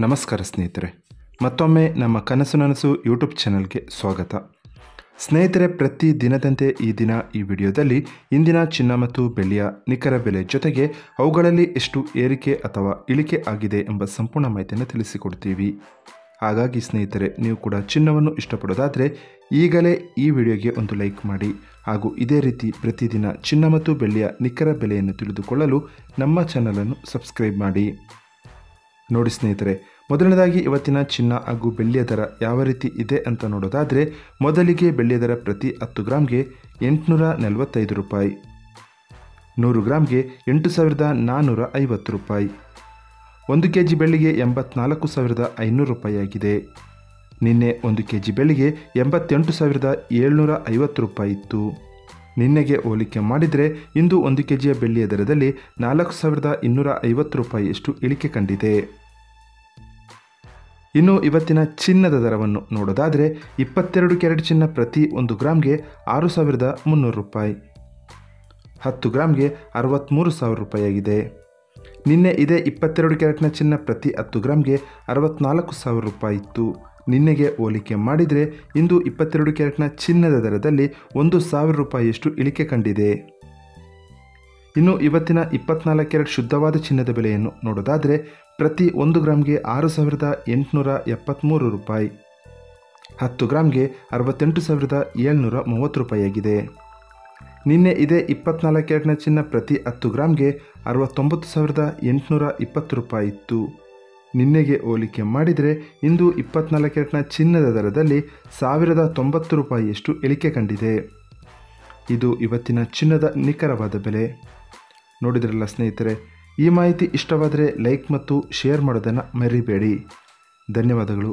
ನಮಸ್ಕಾರ ಸ್ನೇಹಿತರೆ, ಮತ್ತೊಮ್ಮೆ ನಮ್ಮ ಕನಸು ನನಸು ಯೂಟ್ಯೂಬ್ ಚಾನಲ್ಗೆ ಸ್ವಾಗತ. ಸ್ನೇಹಿತರೆ, ಪ್ರತಿ ದಿನದಂತೆ ಈ ದಿನ ಈ ವಿಡಿಯೋದಲ್ಲಿ ಇಂದಿನ ಚಿನ್ನ ಮತ್ತು ಬೆಳ್ಳಿಯ ನಿಖರ ಬೆಲೆ ಜೊತೆಗೆ ಅವುಗಳಲ್ಲಿ ಎಷ್ಟು ಏರಿಕೆ ಅಥವಾ ಇಳಿಕೆ ಆಗಿದೆ ಎಂಬ ಸಂಪೂರ್ಣ ಮಾಹಿತಿಯನ್ನು ತಿಳಿಸಿಕೊಡ್ತೀವಿ. ಹಾಗಾಗಿ ಸ್ನೇಹಿತರೆ, ನೀವು ಕೂಡ ಚಿನ್ನವನ್ನು ಇಷ್ಟಪಡೋದಾದರೆ ಈಗಲೇ ಈ ವಿಡಿಯೋಗೆ ಒಂದು ಲೈಕ್ ಮಾಡಿ ಹಾಗೂ ಇದೇ ರೀತಿ ಪ್ರತಿದಿನ ಚಿನ್ನ ಮತ್ತು ಬೆಳ್ಳಿಯ ನಿಖರ ಬೆಲೆಯನ್ನು ತಿಳಿದುಕೊಳ್ಳಲು ನಮ್ಮ ಚಾನಲನ್ನು ಸಬ್ಸ್ಕ್ರೈಬ್ ಮಾಡಿ. ನೋಡಿ ಸ್ನೇಹಿತರೆ, ಮೊದಲನೇದಾಗಿ ಇವತ್ತಿನ ಚಿನ್ನ ಹಾಗೂ ಬೆಳ್ಳಿಯ ದರ ಯಾವ ರೀತಿ ಇದೆ ಅಂತ ನೋಡೋದಾದರೆ, ಮೊದಲಿಗೆ ಬೆಳ್ಳಿಯ ದರ ಪ್ರತಿ 10 ಗ್ರಾಮ್ಗೆ 845 ರೂಪಾಯಿ, 100 ಗ್ರಾಮ್ಗೆ 8450 ರೂಪಾಯಿ, 1 kg ಬೆಳ್ಳಿಗೆ 84,500 ರೂಪಾಯಿ ಆಗಿದೆ. ನಿನ್ನೆ 1 kg ಬೆಳ್ಳಿಗೆ 88,750 ರೂಪಾಯಿ ಇತ್ತು. ನಿನ್ನೆಗೆ ಹೋಲಿಕೆ ಮಾಡಿದರೆ ಇಂದು 1 kgಯ ಬೆಳ್ಳಿಯ ದರದಲ್ಲಿ 4,250 ರೂಪಾಯಿಯಷ್ಟು ಇಳಿಕೆ ಕಂಡಿದೆ. ಇನ್ನು ಇವತ್ತಿನ ಚಿನ್ನದ ದರವನ್ನು ನೋಡೋದಾದರೆ, 22 ಕ್ಯಾರೆಟ್ ಚಿನ್ನ ಪ್ರತಿ 1 ಗ್ರಾಮ್ಗೆ 6,300 ರೂಪಾಯಿ, 10 ಗ್ರಾಮ್ಗೆ 63,000 ರೂಪಾಯಿ ಆಗಿದೆ. ನಿನ್ನೆ ಇದೇ 22 ಕ್ಯಾರೆಟ್ನ ಚಿನ್ನ ಪ್ರತಿ 10 ಗ್ರಾಮ್ಗೆ 64,000 ರೂಪಾಯಿ ಇತ್ತು. ನಿನ್ನೆಗೆ ಹೋಲಿಕೆ ಮಾಡಿದರೆ ಇಂದು 22 ಕ್ಯಾರೆಟ್ನ ಚಿನ್ನದ ದರದಲ್ಲಿ 1,000 ರೂಪಾಯಿಯಷ್ಟು ಇಳಿಕೆ ಕಂಡಿದೆ. ಇನ್ನು ಇವತ್ತಿನ 24 ಕ್ಯಾರೆಟ್ ಶುದ್ಧವಾದ ಚಿನ್ನದ ಬೆಲೆಯನ್ನು ನೋಡೋದಾದರೆ, ಪ್ರತಿ 1 ಗ್ರಾಮ್ಗೆ 6,873 ರೂಪಾಯಿ, 10 ಗ್ರಾಮ್ಗೆ 68,730 ರೂಪಾಯಿ ಆಗಿದೆ. ನಿನ್ನೆ ಇದೇ 24 ಕ್ಯಾರೆಟ್ನ ಚಿನ್ನ ಪ್ರತಿ 10 ಗ್ರಾಮ್ಗೆ 69,820 ರೂಪಾಯಿ ಇತ್ತು. ನಿನ್ನೆಗೆ ಹೋಲಿಕೆ ಮಾಡಿದರೆ ಇಂದು 24 ಕ್ಯಾರೆಟ್ನ ಚಿನ್ನದ ದರದಲ್ಲಿ 1,090 ರೂಪಾಯಿಯಷ್ಟು ಇಳಿಕೆ ಕಂಡಿದೆ. ಇದು ಇವತ್ತಿನ ಚಿನ್ನದ ನಿಖರವಾದ ಬೆಲೆ. ನೋಡಿದ್ರಲ್ಲ ಸ್ನೇಹಿತರೆ, ಈ ಮಾಹಿತಿ ಇಷ್ಟವಾದರೆ ಲೈಕ್ ಮತ್ತು ಶೇರ್ ಮಾಡೋದನ್ನು ಮರಿಬೇಡಿ. ಧನ್ಯವಾದಗಳು.